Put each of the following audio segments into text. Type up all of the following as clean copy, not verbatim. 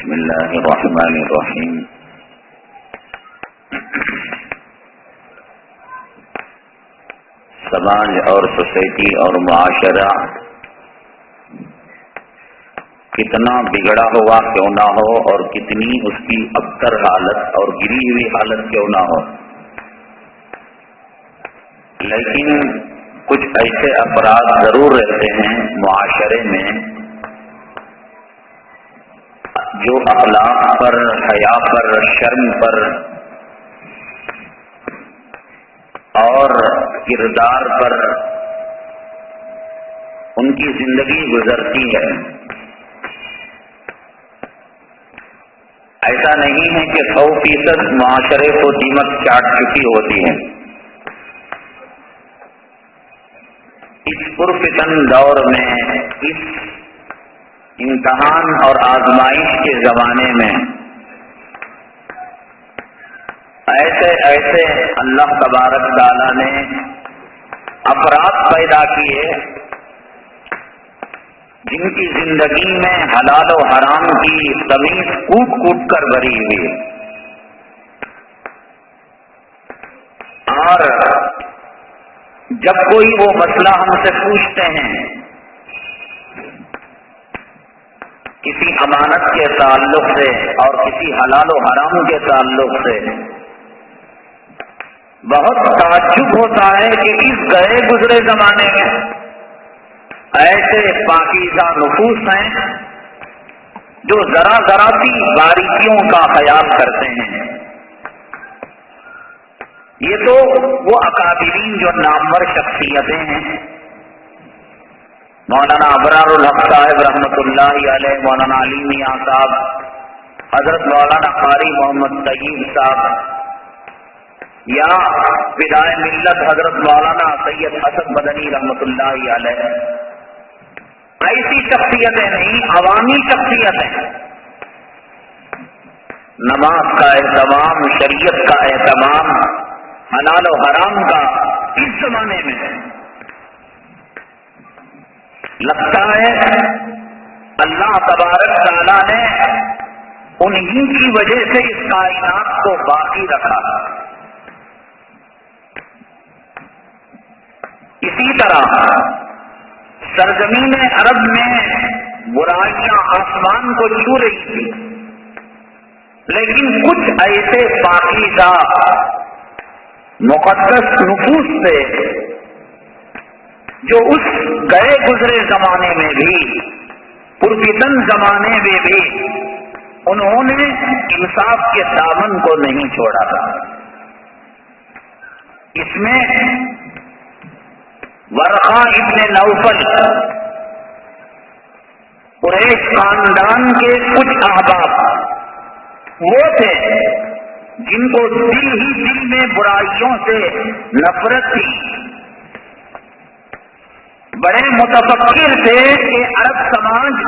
بسم اللہ الرحمن الرحیم. سماج اور سوسائٹی اور معاشرہ کتنا بگڑا ہوا کیوں نہ ہو اور کتنی اس کی ابتر حالت اور گری ہوئی حالت کیوں نہ ہو، لیکن کچھ ایسے افراد ضرور رہتے ہیں معاشرے میں جو اخلاق پر، حیا پر، شرم پر اور کردار پر ان کی زندگی گزرتی ہے. ایسا نہیں ہے کہ 100% معاشرے کو دیمک چاٹ چکی ہوتی ہے. اس پرفتن دور میں، اس امتحان اور آزمائش کے زمانے میں ایسے اللہ تبارک تعالیٰ نے افراد پیدا کیے جن کی زندگی میں حلال و حرام کی تمیز کوٹ کوٹ کر بھری ہوئی، اور جب کوئی وہ مسئلہ ہم سے پوچھتے ہیں کسی امانت کے تعلق سے اور کسی حلال و حرام کے تعلق سے، بہت تعجب ہوتا ہے کہ اس گئے گزرے زمانے میں ایسے پاکیزہ نفوس ہیں جو ذرا ذرا سی باریکیوں کا خیال کرتے ہیں. یہ تو وہ اکابرین جو نامور شخصیتیں ہیں، مولانا ابرار الحق صاحب رحمۃ اللہ علیہ، مولانا علی میاں صاحب، حضرت مولانا قاری محمد طیب صاحب، یا فدائے ملت حضرت مولانا سید اسد مدنی رحمۃ اللہ علیہ، ایسی شخصیتیں نہیں، عوامی شخصیتیں. نماز کا اہتمام، شریعت کا اہتمام، حلال و حرام کا اس زمانے میں لگتا ہے اللہ تبارک تعالیٰ نے انہی کی وجہ سے اس کائنات کو باقی رکھا. اسی طرح سرزمین عرب میں برائیاں آسمان کو چھو رہی تھی، لیکن کچھ ایسے پاکیزہ مقدس نفوس تھے جو اس گئے گزرے زمانے میں بھی، پرفتن زمانے میں بھی انہوں نے انصاف کے دامن کو نہیں چھوڑا تھا. اس میں ورقہ ابن نوفل، قریش خاندان کے کچھ احباب وہ تھے جن کو دل ہی دل میں برائیوں سے نفرت تھی. بڑے متفکر تھے کہ عرب سماج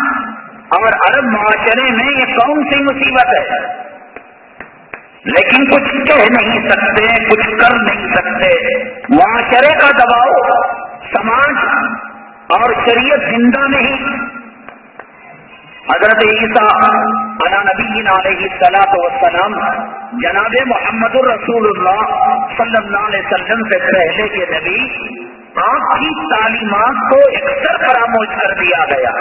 اور عرب معاشرے میں یہ کون سی مصیبت ہے، لیکن کچھ کہہ نہیں سکتے، کچھ کر نہیں سکتے. معاشرے کا دباؤ، سماج اور شریعت زندہ نہیں. حضرت عیسیٰ علی نبینا علیہ الصلوۃ والسلام، جناب محمد الرسول اللہ صلی اللہ علیہ وسلم سے پہلے کے نبی، آپ کی تعلیمات کو اکثر فراموش کر دیا گیا،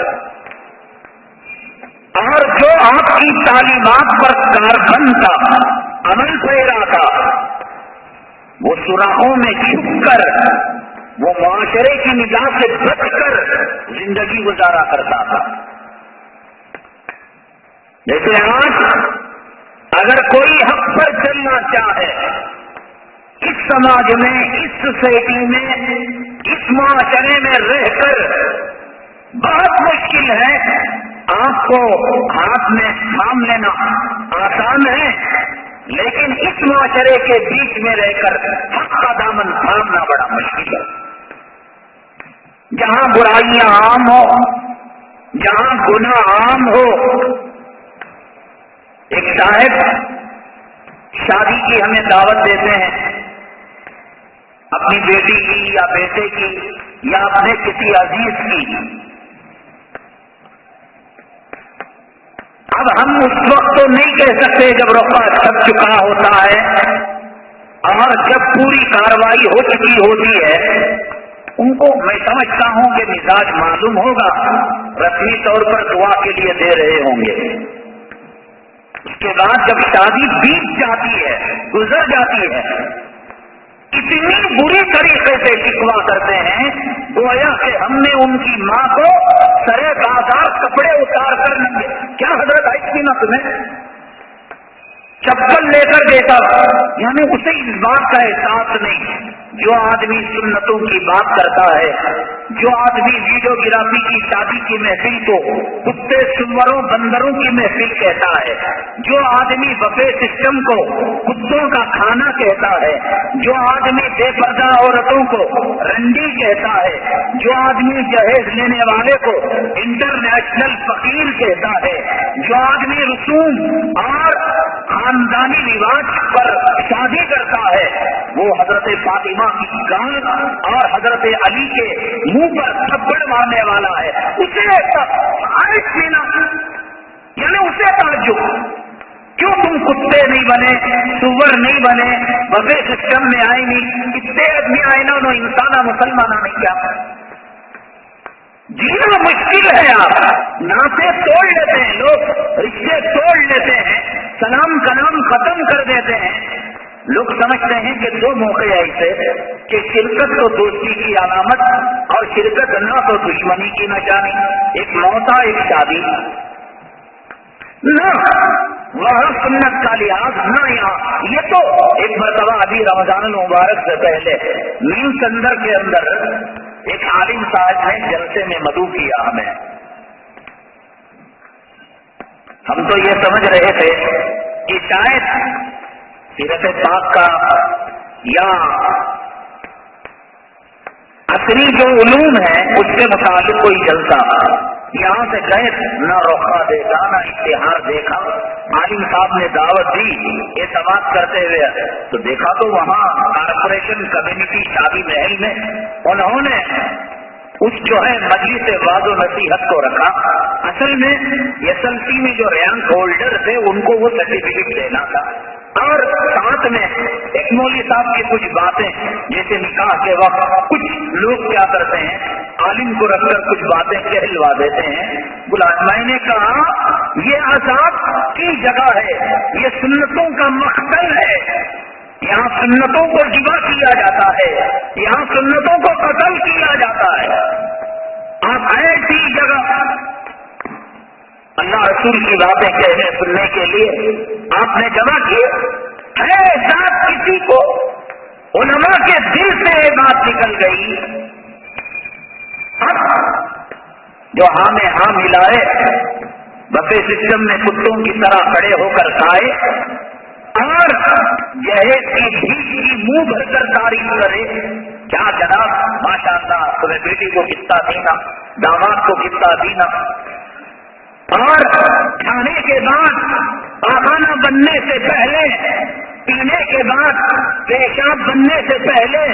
اور جو آپ کی تعلیمات پر کاربند تھا، عمل پیرا تھا، وہ سوراخوں میں چھپ کر، وہ معاشرے کی نگاہ سے بچ کر زندگی گزارا کرتا تھا. جیسے آج اگر کوئی حق پر چلنا چاہے، اس سماج میں، اس سوسائٹی میں، اس معاشرے میں رہ کر بہت مشکل ہے. آپ کو ہاتھ میں تھام لینا آسان ہے، لیکن اس معاشرے کے بیچ میں رہ کر حق کا دامن تھامنا بڑا مشکل ہے. جہاں برائیاں عام ہو، جہاں گناہ عام ہو. ایک صاحب شادی کی ہمیں دعوت دیتے ہیں، اپنی بیٹی کی یا بیٹے کی یا اپنے کسی عزیز کی. اب ہم اس وقت تو نہیں کہہ سکتے جب رقبہ چھپ چکا ہوتا ہے اور جب پوری کارروائی ہو چکی ہوتی ہے، ان کو میں سمجھتا ہوں کہ مزاج معلوم ہوگا، رسمی طور پر دعا کے لیے دے رہے ہوں گے۔ اس کے بعد جب شادی بیت جاتی ہے، گزر جاتی ہے، اتنی بری طریقے سے شکوا کرتے ہیں گویا کہ ہم نے ان کی ماں کو سرے بازار کپڑے اتار کر کیا حضرت آئی تھی نا تمہیں چپل لے کر دیتا، یعنی اسے اس بات کا احساس نہیں۔ جو آدمی سنتوں کی بات کرتا ہے، جو آدمی ویڈیوگرافی کی شادی کی محفل کو کتے سوروں بندروں کی محفل کہتا ہے، جو آدمی بفے سسٹم کو کتوں کا کھانا کہتا ہے، جو آدمی بے پردہ عورتوں کو رنڈی کہتا ہے، جو آدمی جہیز لینے والے کو انٹرنیشنل فقیر کہتا ہے، جو آدمی رسوم اور خاندانی رواج پر شادی کرتا ہے، وہ حضرت فاطمہ کی گان اور حضرت علی کے منہ پر تھپڑ مارنے والا ہے۔ اسے یعنی اسے تعجب، کیوں تم کتے نہیں بنے، سور نہیں بنے، بفے سسٹم میں آئے نہیں، کتنے آدمی آئے نا انہوں انسانہ مسلمانہ نہیں کیا؟ جینا مشکل ہے، آپ ناطے توڑ لیتے ہیں، لوگ رشتے توڑ لیتے ہیں، سلام کلام ختم کر دیتے ہیں۔ لوگ سمجھتے ہیں کہ دو موقع ایسے کہ شرکت تو دوستی کی علامت اور شرکت نہ تو دشمنی کی نشانی، ایک موتا ایک شادی، نہ وہاں سنت کا لحاظ نہ یہاں۔ یہ تو ایک مرتبہ ابھی رمضان المبارک سے پہلے مین سندر کے اندر ایک عالم صاحب نے جلسے میں مدعو کیا ہمیں، ہم تو یہ سمجھ رہے تھے کہ شاید سیرت پاک کا یا اصلی جو علوم ہے اس کے متعلق کوئی جلسہ، یہاں سے گئے نہ روخہ دیکھا نہ اشتہار دیکھا، عالم صاحب نے دعوت دی اعتماد کرتے ہوئے تو دیکھا تو وہاں کارپوریشن کمیونٹی شادی محل میں انہوں نے اس جو ہے مجلس وعظ و نصیحت کو رکھا۔ اصل میں SLC میں جو رینک ہولڈر تھے ان کو وہ سرٹیفکیٹ دینا تھا، اور ساتھ میں ایک مولوی صاحب کی کچھ باتیں جیسے نکاح کے وقت کچھ لوگ کیا کرتے ہیں عالم کو رکھ کر کچھ باتیں کہلوا دیتے ہیں۔ میں نے کہا یہ عذاب کی جگہ ہے، یہ سنتوں کا مقتل ہے، یہاں سنتوں کو ذبح کیا جاتا ہے، یہاں سنتوں کو قتل کیا جاتا ہے۔ آپ ایسی جگہ اللہ رسول کی باتیں کہنے سننے کے لیے آپ نے جمع کیے، ایسا کسی کو علماء کے دل سے یہ بات نکل گئی، جو ہاں میں ہاں ملائے، بفے سسٹم میں کتوں کی طرح کھڑے ہو کر کھائے اور جہیز کی بھیک کی منہ بھر کر تعریف کرے، کیا جناب ماشاءاللہ تمہیں بیٹی کو کتنا دینا، داماد کو کتنا دینا، اور کھانے کے بعد پاخانہ بننے سے پہلے، پینے کے بعد پیشاب بننے سے پہلے،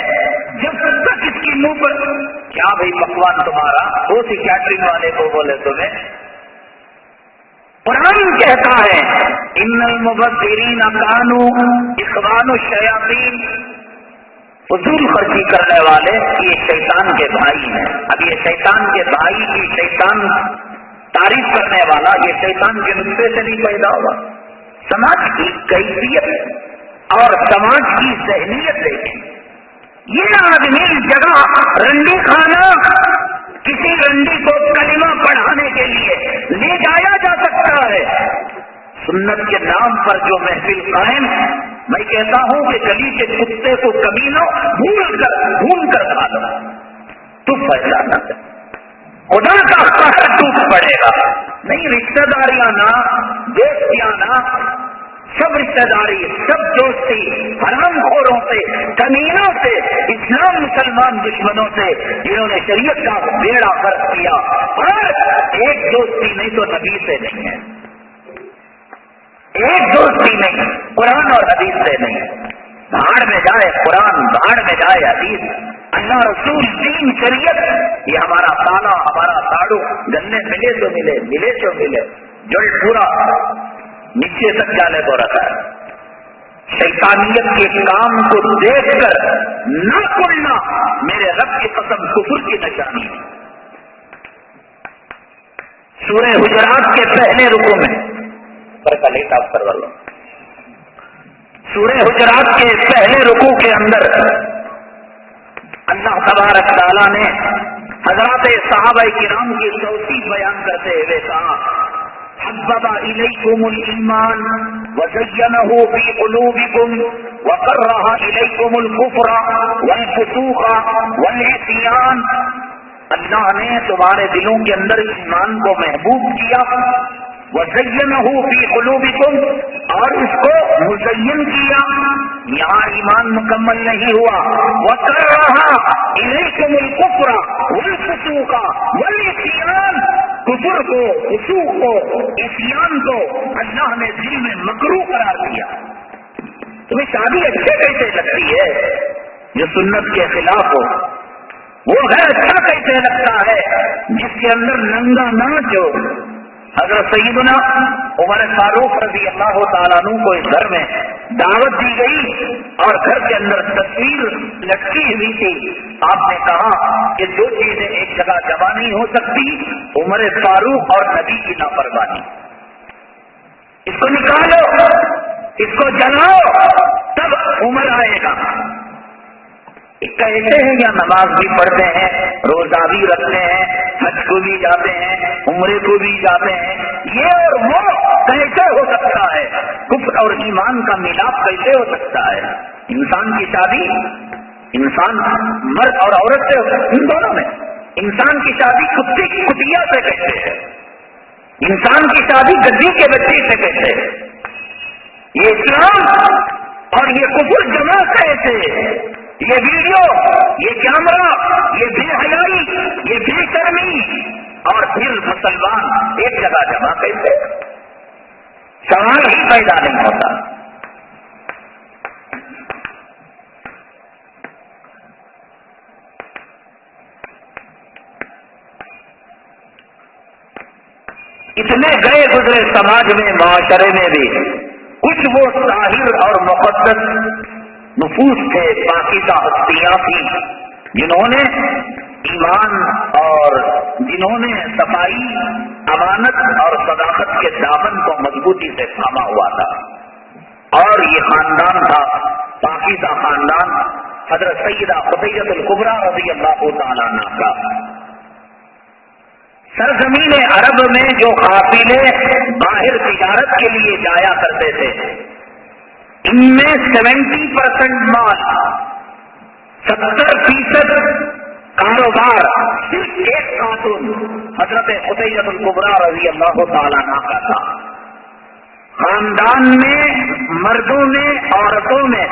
جب تک اس کی منہ پر کیا بھائی پکوان تمہارا، وہ سی کیٹرنگ والے کو بولے تمہیں، قرآن کہتا ہے ان المبذرین کانوا اخوان الشیاطین، فضول خرچی کرنے والے یہ شیطان کے بھائی ہیں۔ اب یہ شیطان کے بھائی کی شیطان تعریف کرنے والا یہ شیطان کے نسخے سے نہیں پیدا ہوا۔ سماج کی کیفیت اور سماج کی ذہنیت دیکھی، یہ آدمی جگہ رنڈی خانہ کسی رنڈی کو کلمہ پڑھانے کے لیے لے جایا جا سکتا ہے، سنت کے نام پر جو محفل قائم، میں کہتا ہوں کہ گلی کے کتے کو کمینوں بھون کر کھا لو تو پہچانا ہے، خدا کا قہر ٹوٹ پڑے گا۔ نہیں رشتہ داریاں نہ، دوستیاں نہ، سب رشتہ داری، سب دوستی حرام خوروں سے، کمینوں سے، اسلام مسلمان دشمنوں سے جنہوں نے شریعت کا بیڑا غرق کیا، اور ایک دوستی نہیں تو نبی سے نہیں ہے، ایک دوستی نہیں قرآن اور حدیث سے نہیں، بھاڑ میں جائے قرآن، بھاڑ میں جائے حدیث، اللہ رسول دین شریعت، یہ ہمارا تالا ہمارا تاڑو، گلے ملے تو ملے، ملے تو ملے، جڑ پورا نیچے تک جانے کو رکھا ہے. شیطانیت کے کام کو دیکھ کر نہ کھلنا میرے رب کی قسم کفر کی نشانی ہے. سورہ حجرات کے پہلے رکوع میں سورہ حجرات کے پہلے رکوع کے اندر اللہ تبارک تعالیٰ نے حضرات صحابہ کرام کی توصیف بیان کرتے ہوئے کہا حبب الیکم الایمان وزینہ فی قلوبکم وکرہ الیکم الکفر والفسوق والعصیان. اللہ نے تمہارے دلوں کے اندر ایمان کو محبوب کیا، وزینہ فی قلوبکم، اور اس کو مزین کیا. یہاں ایمان مکمل نہیں ہوا. وکرہ الیکم الکفر والفسوق والعصیان، کفر کو، فسوق کو، عصیان کو اللہ نے دل میں مکروہ قرار دیا. تمہیں شادی اچھے کیسے لگتی ہے جو سنت کے خلاف ہو؟ وہ گھر اچھا کیسے لگتا ہے جس کے اندر ننگا ناچ ہو؟ حضرت سیدنا عمر فاروق رضی اللہ تعالیٰ عنہ کو اس گھر میں دعوت دی گئی اور گھر کے اندر تصویر لٹکی ہوئی تھی. آپ نے کہا کہ دو چیزیں ایک جگہ جمع نہیں ہو سکتی، عمر فاروق اور نبی کی نافرمانی. اس کو نکالو، اس کو جلاؤ، تب عمر آئے گا. کہتے ہیں یا نماز بھی پڑھتے ہیں، روزہ بھی رکھتے ہیں، حج کو بھی جاتے ہیں، عمرے کو بھی جاتے ہیں. یہ اور وہ کیسے ہو سکتا ہے؟ کفر اور ایمان کا ملاپ کیسے ہو سکتا ہے؟ انسان کی شادی، انسان مرد اور عورت سے، ان دونوں میں انسان کی شادی کتے کی کٹیا سے کیسے ہے؟ انسان کی شادی گدی کے بچے سے کیسے ہے؟ یہ اسلام اور یہ کفر جمع کیسے؟ یہ ویڈیو، یہ کیمرہ، یہ بے حیائی، یہ بے شرمی، اور پھر مسلمان ایک جگہ جمع کیسے؟ سوال ہی پیدا نہیں ہوتا. اتنے گئے گزرے سماج میں، معاشرے میں بھی کچھ وہ طاہر اور مقدس نفوس تھے، پاکیزہ ہستیاں تھیں، جنہوں نے ایمان اور جنہوں نے صفائی، امانت اور صداقت کے دامن کو مضبوطی سے تھاما ہوا تھا. اور یہ خاندان تھا پاکیزہ خاندان حضرت سیدہ خدیجہ الکبریٰ رضی اللہ تعالیٰ عنہ کا. سرزمین عرب میں جو قافلے باہر تجارت کے لیے جایا کرتے تھے، ان میں 70% مال، 70% کاروبار صرف ایک خاتون حضرت خدیجہ الکبریٰ رضی اللہ تعالیٰ عنہ کا تھا. خاندان میں، مردوں میں، عورتوں میں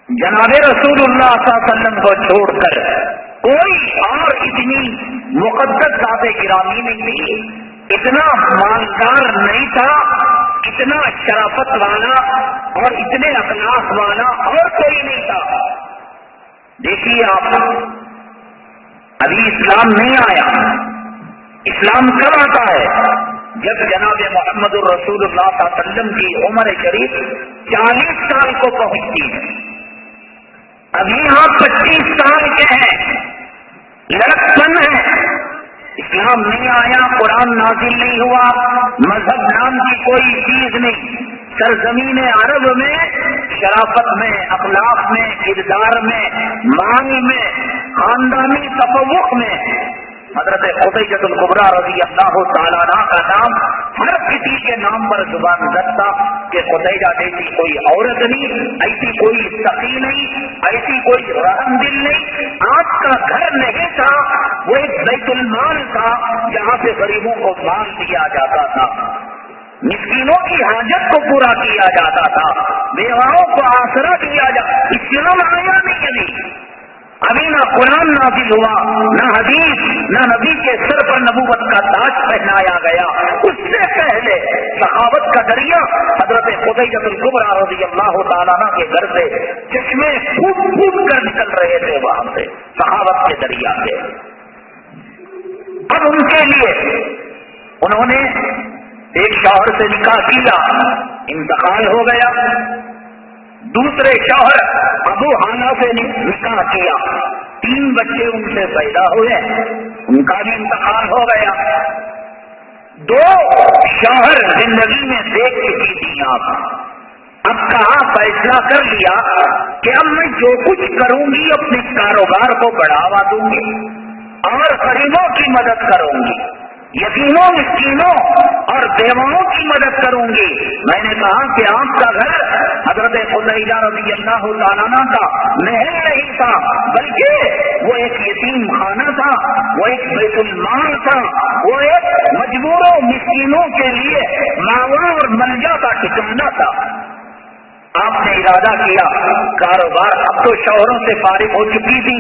جناب رسول اللہ صلی اللہ علیہ وسلم کو چھوڑ کر کوئی اور اتنی مقدس ذات گرامی نہیں تھی، اتنا مالدار نہیں تھا، اتنا شرافت والا اور اتنے اخلاق والا اور کوئی نہیں تھا. دیکھیے آپ، ابھی اسلام نہیں آیا. اسلام کب آتا ہے؟ جب جناب محمد الرسول اللہ صلی اللہ علیہ وسلم کی عمر شریف 40 سال کو پہنچتی ہے. ابھی آپ 25 سال کے ہیں، لڑکپن ہے. اسلام نہیں آیا، قرآن نازل نہیں ہوا، مذہب نام کی کوئی چیز نہیں. سرزمین عرب میں شرافت میں، اخلاق میں، کردار میں، مال میں، خاندانی تفوق میں حضرت خدیجہ الکبریٰ رضی اللہ تعالیٰ عنہ کا نام ہر کسی کے نام پر زبان لگتا کہ خدیجہ جیسی کوئی عورت نہیں، ایسی کوئی سخی نہیں، ایسی کوئی رحم دل نہیں. آپ کا گھر نہیں تھا، وہ ایک بیت المال تھا جہاں سے غریبوں کو مال دیا جاتا تھا، مسکینوں کی حاجت کو پورا کیا جاتا تھا، بیواؤں کو آسرا دیا جاتا. اسلام آیا نہیں. ابھی نہ قرآن نازل ہوا، نہ حدیث، نہ نبی کے سر پر نبوت کا تاج پہنایا گیا. اس سے پہلے صحابت کا دریا حضرت خدیجہ الکبریٰ رضی اللہ تعالیٰ عنہ کے گھر سے چشمے پھوٹ پھوٹ کر نکل رہے تھے وہاں سے، صحابت کے دریا سے. اب ان کے لیے انہوں نے ایک شوہر سے نکاح کیا، انتقال ہو گیا، دوسرے شوہر ابو حانہ سے نکاح کیا، 3 بچے ان سے پیدا ہوئے، ان کا بھی انتقال ہو گیا۔ 2 شوہر زندگی میں دیکھ چکی تھی آپ، اب کہاں فیصلہ کر لیا کہ اب میں جو کچھ کروں گی اپنے کاروبار کو بڑھاوا دوں گی اور غریبوں کی مدد کروں گی، یتیموں مسکینوں اور بیواؤں کی مدد کروں گی۔ میں نے کہا کہ آپ کا گھر حضرت خدیجہ رضی اللہ تعالیٰ عنہ کا محل نہیں تھا، بلکہ وہ ایک یتیم خانہ تھا، وہ ایک بیت المال تھا، وہ ایک مجبوروں مسکینوں کے لیے ماوا اور ملجا کا ٹھکانہ تھا۔ آپ نے ارادہ کیا کاروبار، اب تو شوہروں سے فارغ ہو چکی تھی،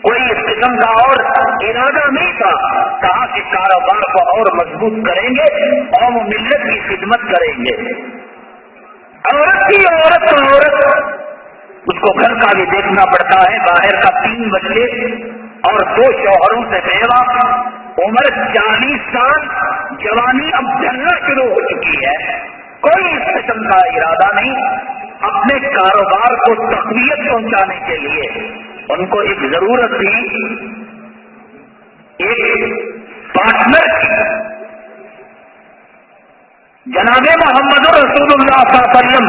کوئی اس قسم کا اور ارادہ نہیں تھا، کہا کہ کاروبار کو اور مضبوط کریں گے اور وہ ملت کی خدمت کریں گے۔ عورت کی عورت اس کو گھر کا بھی دیکھنا پڑتا ہے، باہر کا 3 بچے اور 2 شوہروں سے بیوہ، عمر 40 سال، جوانی اب ڈھلنا شروع ہو چکی ہے، کوئی اس قسم کا ارادہ نہیں۔ اپنے کاروبار کو تقویت پہنچانے کے لیے ان کو ایک ضرورت تھی، ایک پارٹنر کی۔ جناب محمد رسول اللہ صلی اللہ علیہ وسلم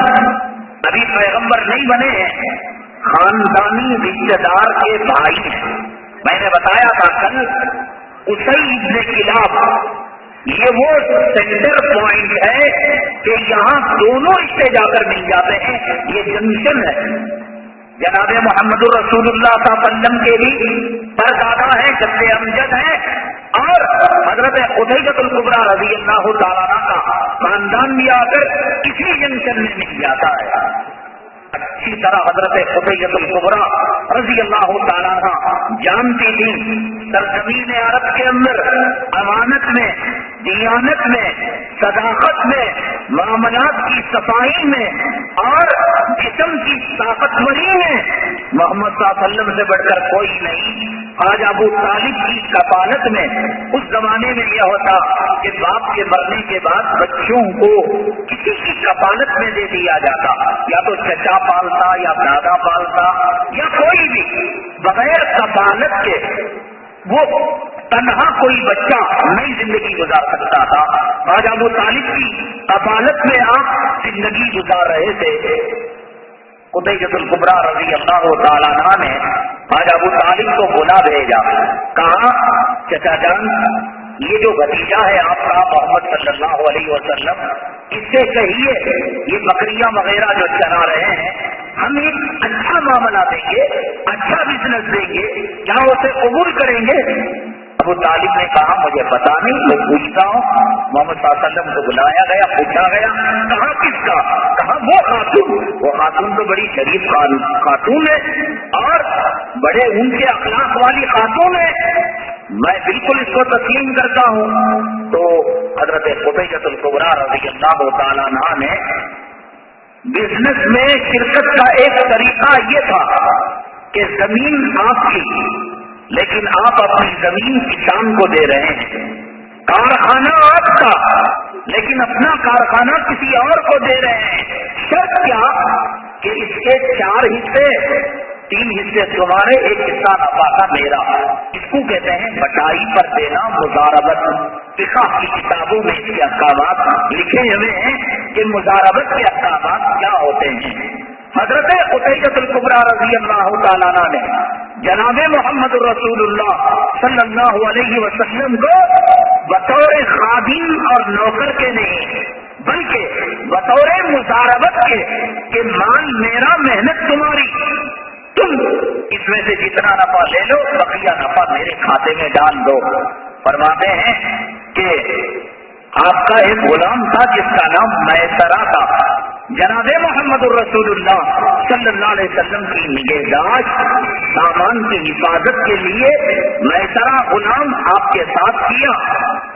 ابھی پیغمبر نہیں بنے ہیں، خاندانی رشتے دار کے بھائی ہیں۔ میں نے بتایا تھا کل، اسئی ابن کلاب یہ وہ سینٹر پوائنٹ ہے کہ یہاں دونوں رشتے جا کر مل جاتے ہیں، یہ جنکشن ہے۔ جناب محمد رسول اللہ صلی اللہ علیہ وسلم کے بھی پردادا ہیں، جد امجد ہیں، اور حضرت خدیجہ الکبریٰ رضی اللہ تعالیٰ عنہ کا خاندان بھی آ کر اسی جنکشن میں مل جاتا ہے۔ اچھی طرح حضرت خدیجہ الکبریٰ رضی اللہ تعالیٰ عنہ جانتی تھی سرزمین عرب کے اندر امانت میں، دیانت میں، صداقت میں، معاملات کی صفائی میں اور جسم کی طاقتوری میں محمد صلی اللہ علیہ وسلم سے بڑھ کر کوئی نہیں۔ آج ابو طالب کی کفالت میں، اس زمانے میں یہ ہوتا کہ باپ کے مرنے کے بعد بچوں کو کسی کی کفالت میں دے دیا جاتا، یا تو چچا پالتا یا دادا پالتا یا کوئی بھی، بغیر کفالت کے وہ تنہا کوئی بچہ نئی زندگی گزار سکتا تھا۔ آج ابو طالب کی کفالت میں آپ زندگی گزار رہے تھے۔ خدیجہ الکبریٰ رضی اللہ تعالیٰ عنہ نے آج ابو طالب کو بلا بھیجا، کہا چچا جان یہ جو بھتیجا ہے آپ کا محمد صلی اللہ علیہ وسلم، اس سے کہیے یہ بکریاں وغیرہ جو چلا رہے ہیں ہم ایک اچھا معاملہ دیں گے، اچھا بزنس دیں گے، کیا اسے قبول کریں گے؟ ابو طالب نے کہا مجھے پتا نہیں، میں پوچھتا ہوں۔ محمد صلی اللہ علیہ وسلم کو بلایا گیا، پوچھا گیا، کہا کس کا؟ کہا وہ خاتون تو بڑی شریف خاتون ہے اور بڑے اونچے اخلاق والی خاتون ہے، میں بالکل اس کو تسلیم کرتا ہوں۔ تو حضرت خدیجہ الکبریٰ رضی اللہ تعالیٰ عنہ نے بزنس میں شرکت کا ایک طریقہ یہ تھا کہ زمین آپ کی، لیکن آپ اپنی زمین کسان کو دے رہے ہیں، کارخانہ آپ کا لیکن اپنا کارخانہ کسی اور کو دے رہے ہیں۔ شرط کیا کہ اس کے 4 حصے، 3 حصے تمہارے، 1 حصہ نفع کا میرا۔ اس کو کہتے ہیں بٹائی پر دینا، مضاربت۔ فقہ کی کتابوں میں اس کے احکامات لکھے ہوئے ہیں کہ مضاربت کے احکامات کیا ہوتے ہیں۔ حضرت خدیجہ الکبریٰ رضی اللہ تعالیٰ عنہ نے جناب محمد رسول اللہ صلی اللہ علیہ وسلم کو بطور خادم اور نوکر کے نہیں بلکہ بطور مضاربت کے کہ مال میرا، محنت تمہاری، تم اس میں سے جتنا نفع لے لو، بقیہ نفع میرے کھاتے میں ڈال دو۔ فرماتے ہیں کہ آپ کا ایک غلام تھا جس کا نام میسرہ تھا۔ جناب محمد الرسول اللہ صلی اللہ علیہ وسلم کی نگہداشت، سامان کی حفاظت کے لیے میسرہ غلام آپ کے ساتھ کیا۔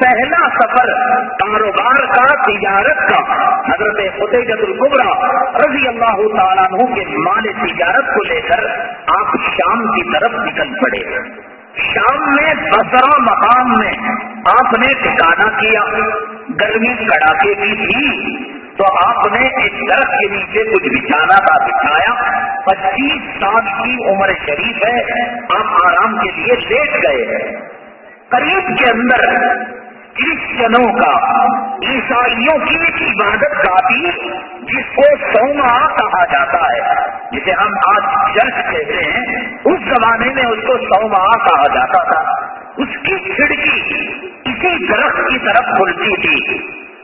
پہلا سفر کاروبار کا، تجارت کا، حضرت خدیجہ الکبریٰ رضی اللہ تعالیٰ عنہ کے مال تجارت کو لے کر آپ شام کی طرف نکل پڑے۔ شام میں بصرہ مقام میں آپ نے ٹھکانہ کیا، گرمی کڑاکے کی تھی تو آپ نے ایک درخت کے نیچے کچھ بچھانا تھا، بچھایا۔ 25 سال کی عمر شریف ہے، آپ آرام کے لیے لیٹ گئے۔ قریب کے اندر کرسچنوں کا، عیسائیوں کی ایک عبادت گاہ تھی جس کو صومعہ کہا جاتا ہے، جسے ہم آج چرچ کہتے ہیں، اس زمانے میں اس کو صومعہ کہا جاتا تھا۔ اس کی کھڑکی اسی درخت کی طرف کھلتی تھی۔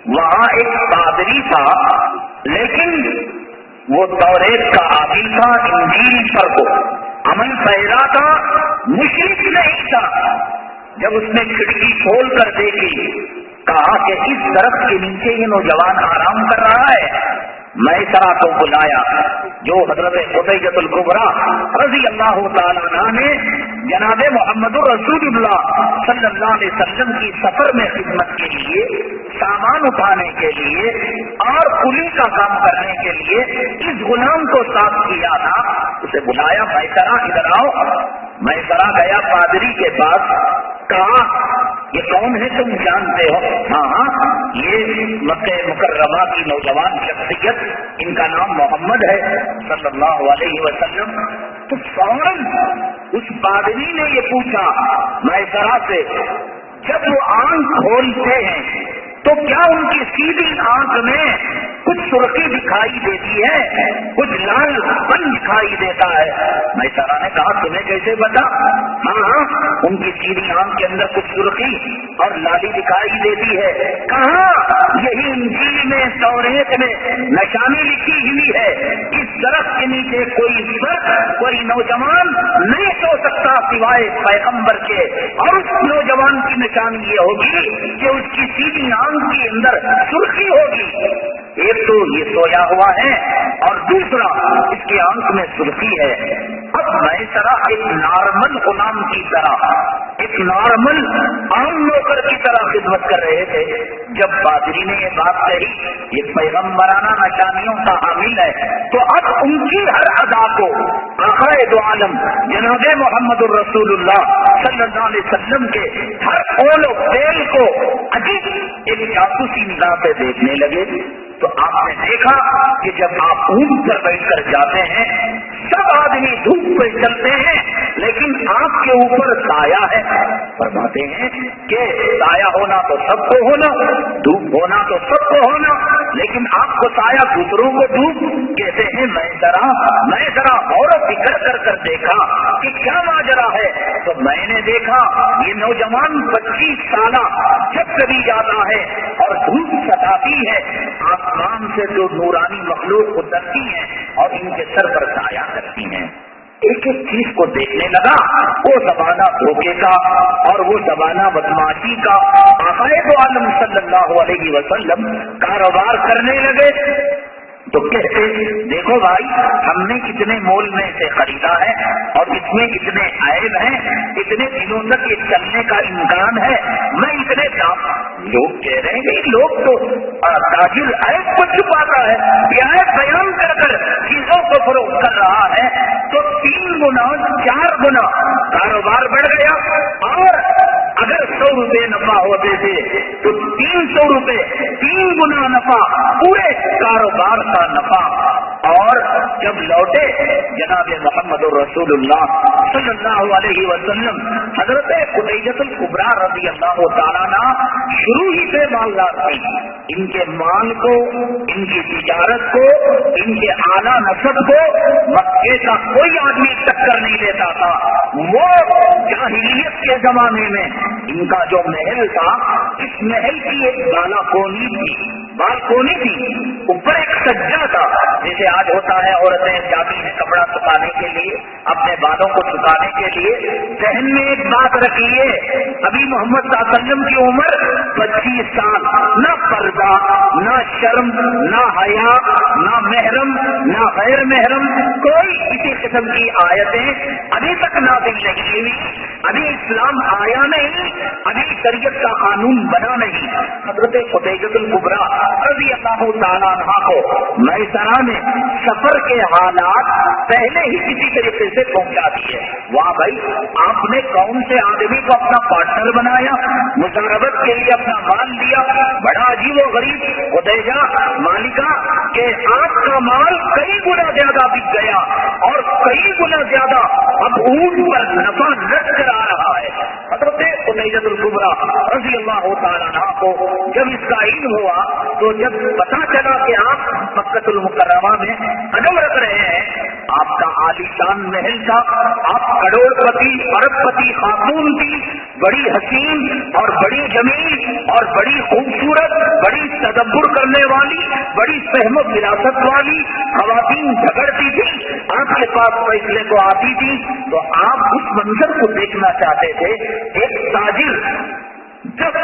وہاں ایک پادری تھا، لیکن وہ توریت کا عابد تھا، انجیل پر کو عمل پیرا تھا، مشرک نہیں تھا۔ جب اس نے کھڑکی کھول کر دیکھی، کہا کہ اس درخت کے نیچے یہ نوجوان آرام کر رہا ہے۔ میسرہ کو بلایا، جو حضرت خدیجۃ الکبریٰ رضی اللہ تعالیٰ عنہ نے جناب محمد رسول اللہ صلی اللہ علیہ وسلم کی سفر میں خدمت کے لیے، سامان اٹھانے کے لیے اور کلی کا کام کرنے کے لیے اس غلام کو ساتھ کیا تھا، اسے بلایا، میسرہ ادھر آؤ۔ میسرہ گیا پادری کے پاس، کہا یہ کون ہے تم جانتے ہو؟ ہاں، یہ مکہ مکرمہ کی نوجوان شخصیت، ان کا نام محمد ہے صلی اللہ علیہ وسلم۔ تو فوراً اس پادری نے یہ پوچھا میسرہ سے، جب وہ آنکھ کھولتے ہیں تو کیا ان کی سیدھی آنکھ میں کچھ سرخی دکھائی دیتی ہے، کچھ لال پن دکھائی دیتا ہے؟ میسرہ نے کہا تمہیں کیسے پتا؟ ہاں، ان کی سیدھی آنکھ کے اندر کچھ سرخی اور لالی دکھائی دیتی ہے۔ کہاں؟ یہی انجیل میں، توریت میں نشانی لکھی ہوئی ہے، اس درخت کے نیچے کوئی فرد، کوئی نوجوان نہیں سو سکتا سوائے پیغمبر کے، اور اس نوجوان کی نشانی یہ ہوگی کہ اس کی سیدھی آنکھ کے اندر سرخی ہوگی۔ ایک تو یہ سویا ہوا ہے اور دوسرا اس کی آنکھ میں سرخی ہے۔ اب میسرہ ایک نارمل غلام کی طرح، ایک نارمل عام نوکر کی طرح خدمت کر رہے تھے۔ جب پادری نے یہ بات کہی، یہ پیغمبرانہ نشانیوں کا حامل ہے، تو اب ان کی ہر ادا کو آقا دو عالم جناب محمد الرسول اللہ صلی اللہ علیہ وسلم کے ہر قول و فعل کو عجیب ایک جاسوسی نگاہ سے دیکھنے لگے۔ تو آپ نے دیکھا کہ جب آپ اونٹ پر بیٹھ کر جاتے ہیں، سب آدمی دھوپ پہ چلتے ہیں، لیکن آپ کے اوپر سایہ ہے۔ فرماتے ہیں کہ سایہ ہونا تو سب کو ہونا، دھوپ ہونا تو سب کو ہونا، لیکن آپ کو سایہ دوسروں کو دھوپ کہتے ہیں۔ میں ذرا غور و فکر کر دیکھا کہ کیا ماجرا ہے، تو میں نے دیکھا یہ نوجوان 25 سالہ جب کبھی جاتا ہے اور دھوپ ستاتی ہے، آسمان سے جو نورانی مخلوق اترتی ہیں اور ان کے سر پر سایہ کرتی ہیں۔ ایک ایک چیز کو دیکھنے لگا، وہ زمانہ دھوکے کا اور وہ زمانہ بدماشی کا۔ آقا دو عالم صلی اللہ علیہ وسلم کاروبار کرنے لگے تو کہتے دیکھو بھائی، ہم نے اتنے مول میں سے خریدا ہے اور اس میں اتنے عیب ہیں، اتنے دنوں تک یہ چلنے کا امکان ہے، میں اتنے دام۔ لوگ کہہ رہے ہیں کہ لوگ تو تاجر عیب کو چھپاتا ہے، یہ عیب بیان کر کر چیزوں کو فروخت کر رہا ہے، تو 3 گنا 4 گنا کاروبار بڑھ گیا، اور اگر 100 روپے نفع ہوتے تھے تو 300 روپے، 3 گنا نفع، پورے کاروبار کا نفع۔ اور جب لوٹے جناب محمد رسول اللہ صلی اللہ علیہ وسلم، حضرت خدیجۃ الکبریٰ رضی اللہ تعالیٰ عنہ شروع ہی سے مالدار تھی، ان کے مال کو، ان کی تجارت کو، ان کے اعلیٰ نسب کو مکے کا کوئی آدمی ٹکر نہیں دیتا تھا۔ وہ جاہلیت کے زمانے میں ان کا جو محل تھا، اس محل کی ایک بالکونی تھی، اوپر ایک سجا تھا، جیسے آج ہوتا ہے عورتیں جاتی ہیں کپڑا سکھانے کے لیے، اپنے بالوں کو سکھانے کے لیے۔ ذہن میں ایک بات رکھیے، ابھی محمد صلی اللہ علیہ وسلم کی عمر 25 سال، نہ پردہ، نہ شرم، نہ حیا، نہ محرم، نہ غیر محرم، کوئی کسی قسم کی آیتیں ابھی تک نازل نہیں ہوئی، ابھی اسلام آیا نہیں، ابھی شریعت کا قانون بنا نہیں۔ حضرت خدیجۃ الکبریٰ رضی رضی اللہ تعالیٰ عنہ کو میسرہ میں سفر کے حالات پہلے ہی کسی طریقے سے پہنچا دیے. واہ بھائی، آپ نے کون سے آدمی کو اپنا پارٹنر بنایا، مزاربت کے لیے اپنا مال دیا. بڑا عجیب و غریب. خدیجہ مالکہ کہ آپ کا مال کئی گنا زیادہ بک گیا اور کئی گنا زیادہ اب اونٹ پر نفع لٹ کر آ رہا ہے. حضرت خدیجہ الکبریٰ رضی اللہ تعالیٰ عنہ کو جب اس کا علم ہوا تو جب پتا چلا کہ آپ مکہ المکرمہ میں قدم رکھ رہے ہیں، آپ کا عالی شان محل تھا، آپ کروڑ پتی ارب پتی خاتون تھی، بڑی حسین اور بڑی جمیل اور بڑی خوبصورت، بڑی تدبر کرنے والی، بڑی فہم و فراست والی خواتین جھگڑتی تھی، آپ کے پاس فیصلے کو آتی تھی. تو آپ اس منظر کو دیکھنا چاہتے تھے. ایک تاجر جب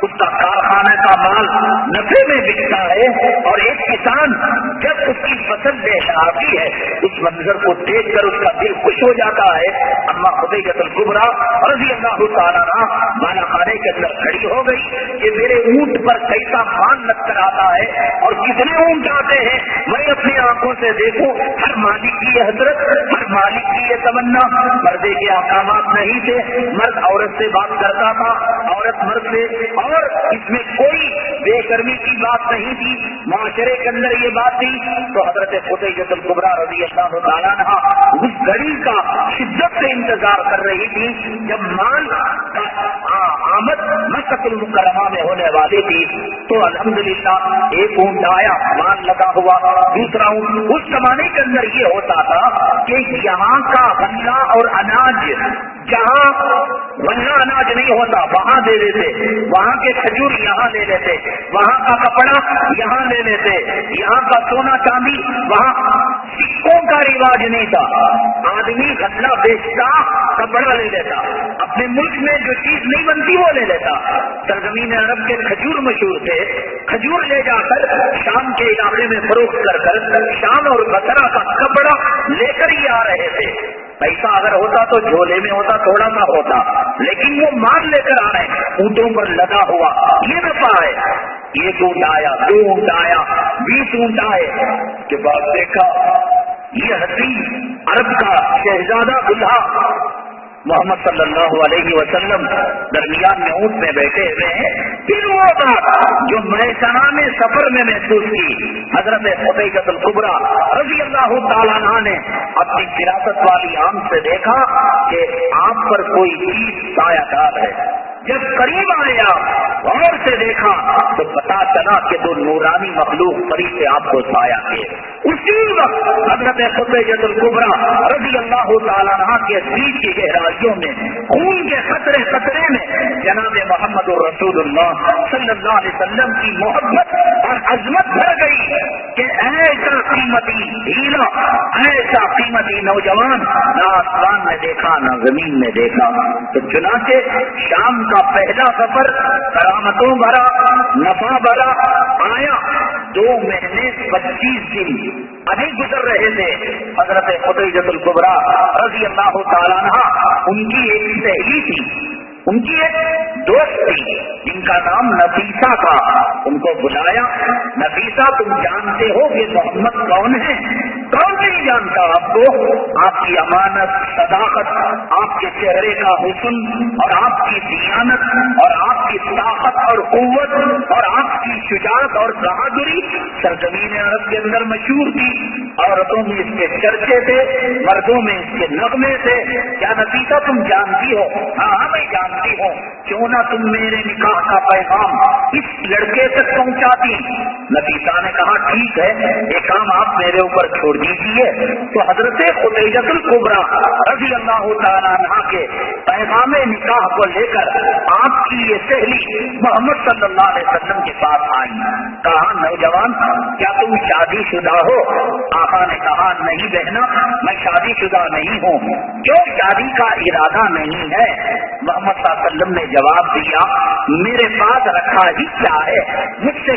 اس کا کارخانے کا مال نفے میں بکتا ہے اور ایک کسان جب اس کی فصل لے آتی ہے، اس منظر کو دیکھ کر اس کا دل خوش ہو جاتا ہے. اما خدیجہ الکبریٰ رضی اللہ تعالیٰ عنہ بالا خانے کے اندر کھڑی ہو گئی کہ میرے اونٹ پر کیسا مان لگ کر آتا ہے اور کتنے اونٹ آتے ہیں، میں اپنی آنکھوں سے دیکھوں. ہر مالک کی یہ حضرت، ہر مالک کی یہ تمنا. پردے کے احکامات نہیں تھے، مرد عورت سے بات کرتا تھا، عورت مرد سے، اور اس میں کوئی بے شرمی کی بات نہیں تھی، معاشرے کے اندر یہ بات تھی. تو حضرت خدیجہ الکبریٰ رضی اللہ تعالیٰ عنہ اس گھڑی کا شدت سے انتظار کر رہی تھی جب مال کا آمد مکہ المکرمہ میں ہونے والی تھی. تو الحمدللہ ایک اونٹ آیا، مال لگا ہوا. دوسرا اونٹ. اس زمانے کے اندر یہ ہوتا تھا کہ یہاں کا غلہ اور اناج، جہاں غلہ اناج نہیں ہوتا وہاں دے دیتے، وہاں کے کھجور یہاں لے لیتے، وہاں کا کپڑا یہاں لے لیتے، یہاں کا سونا چاندی وہاں. سکوں کا رواج نہیں تھا. آدمی غلہ بیچتا، کپڑا لے لیتا، اپنے ملک میں جو چیز نہیں بنتی وہ لے لیتا. سرزمین عرب کے کھجور مشہور تھے. کھجور لے جا کر شام کے علاقے میں فروخت کر کر شام اور بصرہ کا کپڑا لے کر ہی آ رہے تھے. پیسہ اگر ہوتا تو جھولے میں ہوتا، تھوڑا سا ہوتا، لیکن وہ مال لے کر آ رہے ہیں اونٹوں پر لدا ہوا. یہ نفع ہے. ایک اونٹ آیا، 2 اونٹ آیا، 20 اونٹ آئے کے بعد دیکھا یہ حسین عرب کا شہزادہ دلہا محمد صلی اللہ علیہ وسلم درمیان میں اونٹ میں بیٹھے ہوئے ہیں. پھر وہ بات جو میسرہ میں سفر میں محسوس کی، حضرت خدیجہ الکبریٰ رضی اللہ تعالیٰ عنہ نے اپنی فراست والی آنکھ سے دیکھا کہ آپ پر کوئی چیز سایہ دار ہے. جب قریب آیا غور سے دیکھا تو پتا چلا کہ 2 نورانی مخلوق قریب سے آپ کو سایہ تھے. اسی وقت حضرت خدیجہ الکبریٰ رضی اللہ تعالیٰ عنہ کے دل کی گہرائیوں میں، خون کے قطرے قطرے میں جناب محمد رسول اللہ صلی اللہ علیہ وسلم کی محبت اور عظمت بھر گئی کہ ایسا قیمتی ہیرا، ایسا قیمتی نوجوان نہ آسمان میں دیکھا نہ زمین میں دیکھا. تو چنانچہ شام کا پہلا سفر کرامتوں بھرا، نفع بھرا آیا. 2 مہینے 25 دن ابھی گزر رہے تھے. حضرت خدیجہ الکبریٰ رضی اللہ تعالیٰ عنہ، ان کی ایک سہیلی تھی، ان کی ایک دوست تھی جن کا نام نفیسہ تھا. ان کو بلایا. نفیسہ تم جانتے ہو کہ محمد کون ہے؟ کون نہیں جانتا آپ کو؟ آپ کی امانت، صداقت، آپ کے چہرے کا حسن اور آپ کی دیانت اور آپ کی طاقت اور قوت اور آپ کی شجاعت اور بہادری سرزمین عرب کے اندر مشہور تھی. عورتوں میں اس کے چرچے تھے، مردوں میں اس کے نغمے تھے. کیا نفیسہ تم جانتی ہو؟ ہاں میں جانتی ہوں. کیوں نہ تم میرے نکاح کا پیغام اس لڑکے تک پہنچاتی؟ نفیسہ نے کہا ٹھیک ہے، یہ کام آپ میرے اوپر چھوڑ دیجیے. تو حضرت خدیجہ الکبریٰ رضی اللہ تعالیٰ عنہ کے پیغام نکاح کو لے کر آپ کی یہ سہیلی محمد صلی اللہ علیہ وسلم کے پاس آئی. کہا نوجوان کیا تم شادی شدہ ہو؟ آقا نے کہا نہیں بہنا، میں شادی شدہ نہیں ہوں. کیوں شادی کا ارادہ نہیں ہے؟ محمد صلی اللہ علیہ وسلم نے جواب دیا میرے پاس رکھا ہی کیا ہے، مجھ سے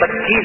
25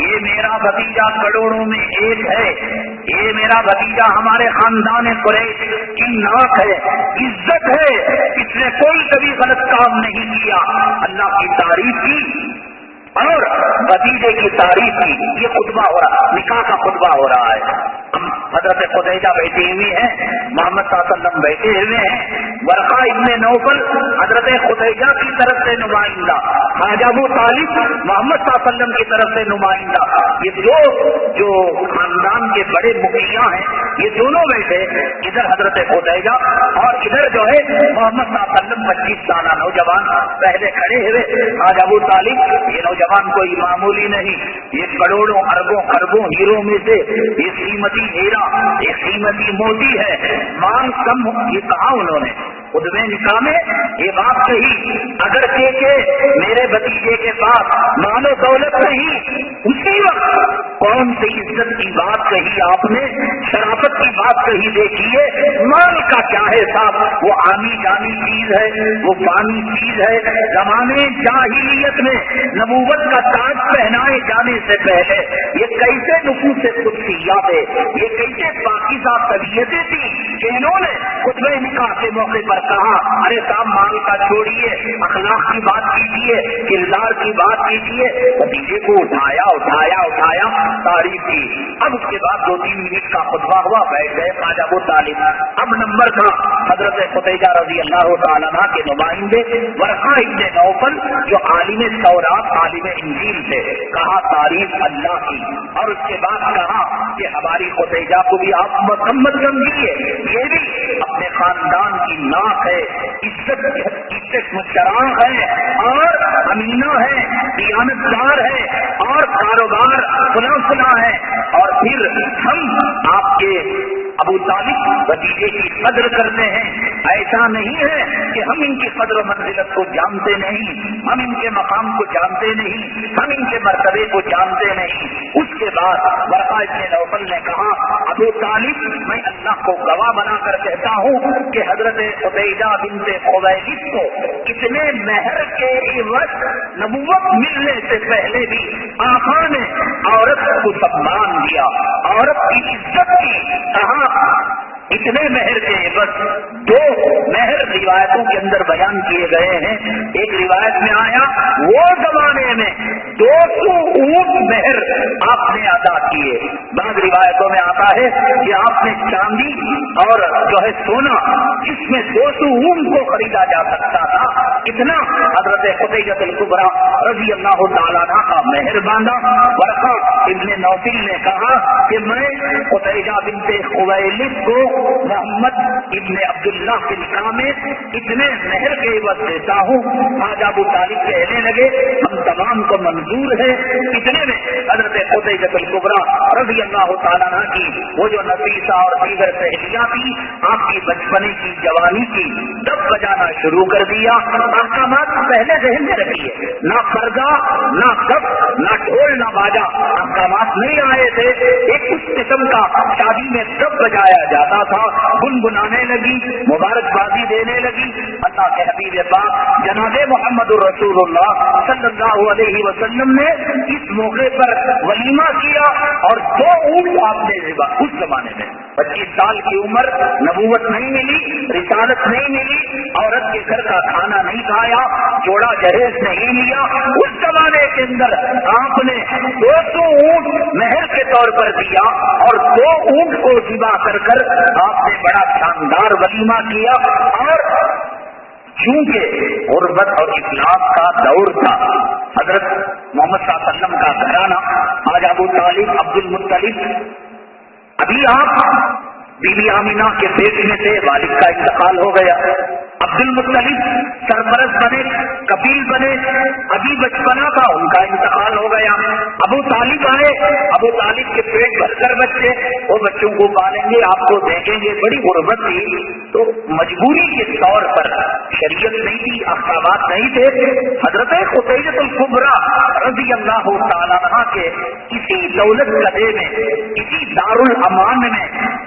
یہ میرا بھتیجا کروڑوں میں ایک ہے، یہ میرا بھتیجا ہمارے خاندان قریش کی ناک ہے، عزت ہے، اس نے کوئی کبھی غلط کام نہیں کیا، اللہ کی تعریف کی اور بھتیجے کی تعریف کی. یہ خطبہ ہو رہا، نکاح کا خطبہ ہو رہا ہے. حضرت خدیجہ بیٹھی ہوئی ہیں، محمد صلی اللہ علیہ وسلم بیٹھے ہوئے ہیں. ورقہ ابن نوفل حضرت خدیجہ کی طرف سے نمائندہ، خواجہ ابو طالب محمد صلی اللہ علیہ وسلم کی طرف سے نمائندہ. یہ جو خاندان کے بڑے مکھیا ہیں یہ دونوں بیٹھے، ادھر حضرت خدیجہ اور ادھر جو ہے محمد صلی اللہ علیہ وسلم 25 سالہ نوجوان پہلے کھڑے ہوئے. خواجہ ابو طالب یہ نوجوان کوئی معمولی نہیں، یہ کروڑوں اربوں خربوں ہیروں میں سے یہ قیمتی ہیرا، یہ قیمتی موتی ہے. مال کم یہ کہا انہوں نے خود میں نکاح میں یہ بات کہی، اگر کہ میرے بھتیجے کے پاس مال و دولت نہیں، اسی وقت کون سی عزت کی بات کہی آپ نے، شرافت کی بات کہی. دیکھیے مال کا کیا ہے صاحب، وہ آنی جانی چیز ہے، وہ پانی چیز ہے. زمانے جاہلیت میں نبوت کا تاج پہنائے جانے سے پہلے یہ کیسے نفوس سے قدسیہ تھے، یہ کیسے پاکیزہ طبیعتیں تھی کہ انہوں نے خطبہ نکاح کے موقع پر کہا ارے صاحب مال کا چھوڑیے، اخلاق کی بات کیجیے، کردار کی بات کیجیے. بھتیجے کو اٹھایا تعریف کی. اب اس کے بعد 2-3 منٹ کا خطبہ ہوا، بیٹھ گئے خواجہ ابو طالب. اب نمبر تھا حضرت خدیجہ رضی اللہ تعالیٰ عنہ کے نمائندے ورقہ ابن نوفل جو عالم تورات عالم انجیل تھے. کہا تعریف اللہ کی، اور اس کے بعد کہا کہ ہماری خدیجہ کو بھی آپ مت سمجھیے، یہ بھی اپنے خاندان کی ناک ہے، عزت مشراں ہے اور امینہ ہے، دیانتدار ہے اور کاروبار فلاں ہے. اور پھر ہم آپ کے ابو طالب بھتیجے کی قدر کرتے ہیں. ایسا نہیں ہے کہ ہم ان کی قدر و منزلت کو جانتے نہیں، ہم ان کے مقام کو جانتے نہیں، ہم ان کے مرتبے کو جانتے نہیں. اس کے بعد ورقہ ابن نوفل نے کہا ابو طالب میں اللہ کو گواہ بنا کر کہتا ہوں کہ حضرت خدیجہ بنت خویلد کو اتنے مہر کے عوض نبوت ملنے سے پہلے بھی آقا نے عورت کو سمان دیا، عورت کی عزت کی. کہاں اتنے مہر کے بس 2 مہر روایتوں کے اندر بیان کیے گئے ہیں. ایک روایت میں آیا وہ زمانے میں 200 اونٹ مہر آپ نے ادا کیے. بعض روایتوں میں آتا ہے کہ آپ نے چاندی اور جو ہے سونا جس میں 200 اونٹ کو خریدا جا سکتا تھا، اتنا حضرت خدیجہ الکبریٰ رضی اللہ تعالیٰ عنہ کا مہر باندھا. ورقہ ابن نوفل نے کہا کہ میں خدیجہ بنت خویلد کو محمد ابن عبداللہ کے نکاح میں اتنے مہر کے عوض دیتا ہوں. خواجہ ابو طالب کہنے لگے ہم تمام کو منظور ہے. اتنے میں حضرت خدیجہ الکبریٰ رضی اللہ تعالیٰ عنہ کی وہ جو نفیسہ اور دیگر سہیلیاں تھی، آپ کی بچپنے کی جوانی کی دب بجانا شروع کر دیا. احکامات پہلے ذہن میں رکھیے، نہ فرضا نہ دب نہ ڈھول نہ باجا، احکامات نہیں آئے تھے. ایک اس قسم کا شادی میں دب بجایا جاتا تھا، گنگنانے لگی، مبارکبادی دینے لگی. اللہ کے حبیب پاک جناب محمد رسول اللہ صلی اللہ علیہ وسلم نے اس موقع پر ولیمہ کیا اور 2 اونٹ آپ نے اس زمانے میں 25 سال کی عمر، نبوت نہیں ملی، رسالت نہیں ملی، عورت کے گھر کا کھانا نہیں کھایا، جوڑا جہیز نہیں لیا. اس زمانے کے اندر آپ نے 200 اونٹ مہر کے طور پر دیا اور 2 اونٹ کو ذبح کر آپ نے بڑا شاندار ولیمہ کیا. اور چونکہ غربت اور افلاس کا دور تھا، حضرت محمد صلی اللہ علیہ وسلم کا گھرانہ خواجہ ابو طالب عبد المطلب، ابھی آپ بی بی آمینہ کے پیٹ میں سے والد کا انتقال ہو گیا. عبد المطلب سرپرست بنے، کفیل بنے، ابھی بچپنا کا ان کا انتقال ہو گیا. ابو طالب آئے، ابو طالب کے پیٹ بھر کر بچے، وہ بچوں کو پالیں گے، آپ کو دیکھیں گے. بڑی غربت تھی تو مجبوری کے طور پر، شریعت نہیں تھی، احکامات نہیں تھے. حضرت خدیجہ الکبریٰ رضی اللہ تعالیٰ عنہ کے اسی دولت قدے میں، اسی دارالامان میں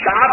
7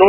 2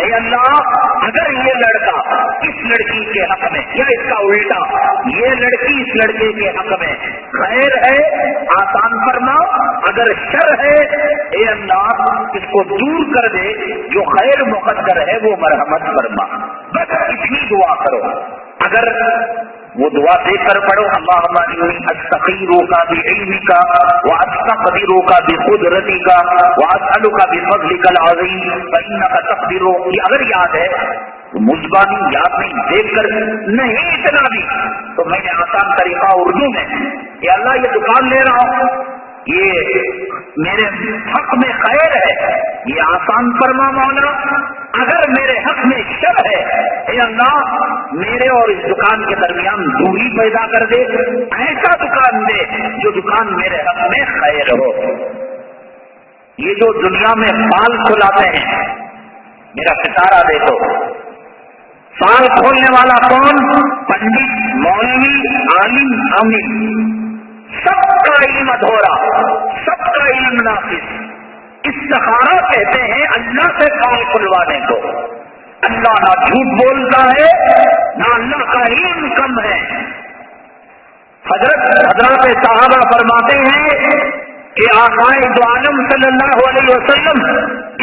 اے اللہ اگر یہ لڑکا اس لڑکی کے حق میں یا اس کا الٹا یہ لڑکی اس لڑکے کے حق میں خیر ہے آسان فرما، اگر شر ہے اے اللہ اس کو دور کر دے، جو خیر مقدر ہے وہ مرحمت فرما، بس اتنی دعا کرو۔ اگر وہ دعا دیکھ کر پڑھو اللہم انی استخیرک بعلمک واستقدرک بقدرتک واسألک بفضلک العظیم فانک تقدر، یہ اگر یاد ہے مصبانی یاد نہیں، دیکھ کر نہیں اتنا بھی تو میں نے آسان طریقہ اردو میں کہ اللہ یہ دکان لے رہا ہوں، یہ میرے حق میں خیر ہے، یہ آسان فرما مولا، اگر میرے حق میں شر ہے اے اللہ میرے اور اس دکان کے درمیان دوری پیدا کر دے، ایسا دکان دے جو دکان میرے حق میں خیر ہو۔ یہ جو دنیا میں فال کھلاتے ہیں، میرا ستارہ دیکھو، فال کھولنے والا کون؟ پنڈت، مولوی، عالم، امیر، سب کا علم ادھورا، سب کا علم ناقص۔ استخارہ کہتے ہیں اللہ سے فال کھلوانے کو۔ اللہ نہ جھوٹ بولتا ہے نہ اللہ کا علم کم ہے۔ حضرات صحابہ فرماتے ہیں کہ آقائے دو عالم صلی اللہ علیہ وسلم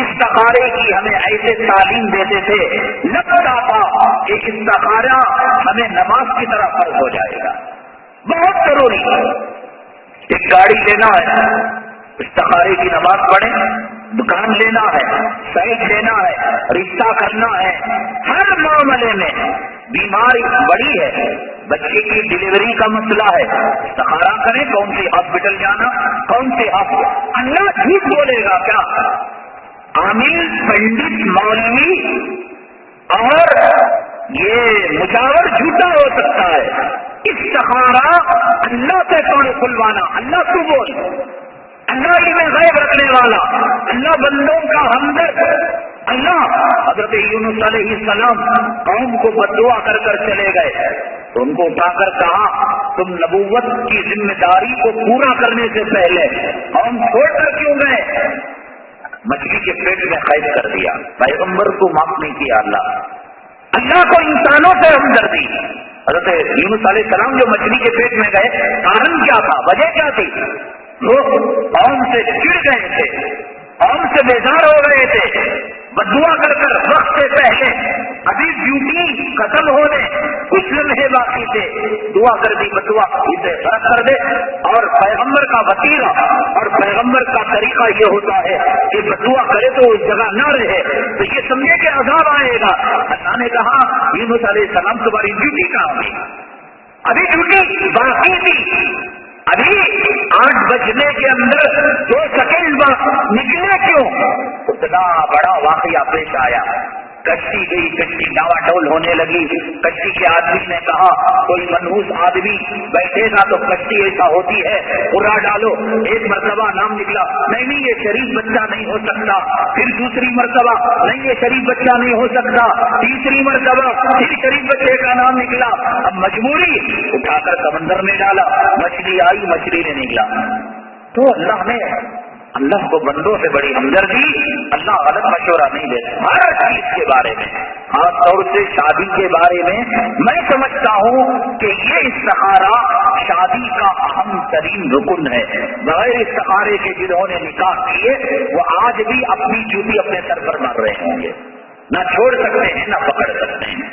استخارے کی ہمیں ایسے تعلیم دیتے تھے، لگتا تھا کہ استخارہ ہمیں نماز کی طرح فرض ہو جائے گا، بہت ضروری۔ ایک گاڑی لینا ہے استخارے کی نماز پڑھیں، دکان لینا ہے، سائٹ لینا ہے، رشتہ کرنا ہے، ہر معاملے میں بیماری بڑی ہے، بچے کی ڈلیوری کا مسئلہ ہے، استخارہ کریں کون سی ہاسپٹل جانا، کون سے ہاسپٹل۔ اللہ جھوٹ بولے گا کیا؟ عامل، پنڈت، مولوی اور یہ مجاور جھوٹا ہو سکتا ہے۔ استخارہ اللہ سے کون کھلوانا، اللہ تو بول، اللہ علم غیب رکھنے والا، اللہ بندوں کا ہمدرد، اللہ۔ حضرت یونس علیہ السلام قوم کو بددعا کر کر چلے گئے تو ان کو اٹھا کر کہا تم نبوت کی ذمہ داری کو پورا کرنے سے پہلے قوم چھوڑ کر کیوں گئے؟ مچھلی کے پیٹ میں قید کر دیا، پیغمبر کو معاف نہیں کیا اللہ کو انسانوں سے ہمدردی۔ حضرت یونس علیہ السلام جو مچھلی کے پیٹ میں گئے، کارن کیا تھا، وجہ کیا تھی؟ لوگ قوم سے چڑ گئے تھے، قوم سے بیزار ہو رہے تھے، بددعا کر کر وقت سے پہلے ابھی ڈیوٹی ختم ہونے کچھ لمحے باقی تھے، دعا کر دی، بددعا اسے فرق کر دے۔ اور پیغمبر کا وسیلہ اور پیغمبر کا طریقہ یہ ہوتا ہے کہ بددعا کرے تو اس جگہ نہ رہے تو یہ سمجھے کہ عذاب آئے گا۔ اللہ نے کہا یونس علیہ السلام تمہاری ڈیوٹی کہاں ہوئی؟ ابھی ڈیوٹی باقی تھی، ابھی 8 بجنے کے اندر 2 سیکنڈ بعد نکلے کیوں؟ اتنا بڑا واقعہ پیش آیا، کشتی گئی، کشتی ڈاوا ڈول ہونے لگی، کشتی کے آدمی نے کہا کوئی منحوس آدمی بیٹھے گا تو کشتی ایسا ہوتی ہے، اڑا ڈالو۔ ایک مرتبہ نام نکلا، نہیں یہ شریف بچہ نہیں ہو سکتا، پھر دوسری مرتبہ نہیں یہ شریف بچہ نہیں ہو سکتا، تیسری مرتبہ پھر شریف بچے کا نام نکلا، اب مجبوری اٹھا کر سمندر میں ڈالا، مچھلی آئی، مچھلی نے نکلا۔ تو اللہ کو بندوں سے بڑی ہمدردی، اللہ غلط مشورہ نہیں دیتا ہر چیز کے بارے میں، خاص طور سے شادی کے بارے میں۔ میں سمجھتا ہوں کہ یہ استخارہ شادی کا اہم ترین رکن ہے، بغیر استخارے کے جنہوں نے نکاح کیے وہ آج بھی اپنی جوتی اپنے سر پر مار رہے ہوں گے، نہ چھوڑ سکتے ہیں نہ پکڑ سکتے ہیں۔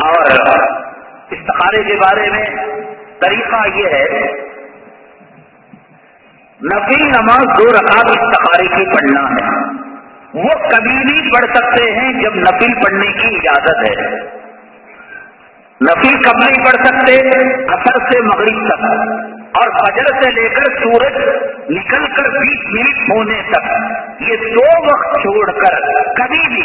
اور استخارے کے بارے میں طریقہ یہ ہے، نفل نماز 2 رکعت استخارے کی پڑھنا ہے، وہ کبھی بھی پڑھ سکتے ہیں جب نفل پڑھنے کی اجازت ہے۔ نفل کب نہیں پڑھ سکتے؟ عصر سے مغرب تک، اور فجر سے لے کر سورج نکل کر 20 منٹ ہونے تک، یہ 2 وقت چھوڑ کر کبھی بھی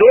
2